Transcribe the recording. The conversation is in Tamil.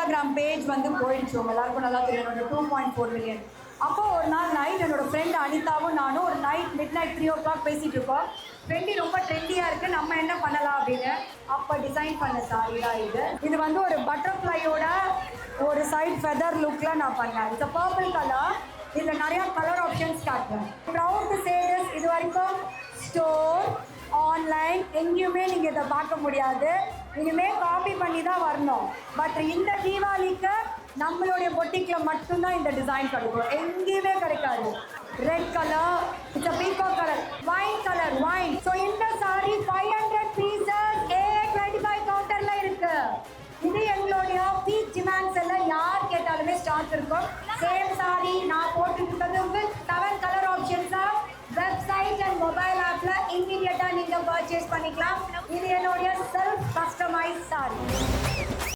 இன்ஸ்டாகிராம் பேஜ் வந்து போயிடுச்சு, உங்க எல்லாருக்கும் நல்லா தெரியும், என்னோட 2.4 மில்லியன். அப்போ ஒரு நாள் நைட் என்னோட ஃப்ரெண்ட் அனிதாவும் நானும் ஒரு மிட் நைட் 3 o'clock பேசிட்டு இருக்கோம். ட்ரெண்டி ரொம்ப ட்ரெண்டியாக இருக்குது, நம்ம என்ன பண்ணலாம் அப்படின்னு. அப்போ டிசைன் பண்ண சாரி தான் இது வந்து ஒரு பட்டர்ஃப்ளையோட ஒரு சைட் ஃபெதர் லுக்கில் நான் பண்ணேன். It's purple colour. இதில் நிறையா கலர் ஆப்ஷன்ஸ் காட்டுறேன். ப்ரவுட் டு சே திஸ், இது வரைக்கும் ஸ்டோர் ஆன்லைன் எங்கேயுமே நீங்கள் இதை பார்க்க முடியாது. இனிமேல் காப்பி பண்ணி தான் வரணும். பட் இந்த தீபாவளிக்கு நம்மளுடைய பொட்டிக்கில் மட்டும்தான் இந்த டிசைன் கிடைக்கும், எங்கேயுமே கிடைக்காது. Red colour, it's a peacock colour, wine colour, wine. So இந்த சாரி 500 பீசஸ் A25 கவுண்டரில் இருக்கு. இது எங்களுடைய பீக் டிமாண்ட்ஸ் எல்லாம் யார் கேட்டாலுமே ஸ்டாக் இருக்கும். சேம் சாரி நான் போட்டுருக்கிறது உங்களுக்கு 7 கலர் ஆப்ஷன்ஸாக வெப்சைட் அண்ட் மொபைல் ஆப்பில் இமீடியட்டாக நீங்கள் பர்ச்சேஸ் பண்ணிக்கலாம். இது என்னுடைய செல்ஃப் கஸ்டமைஸ் சாரி.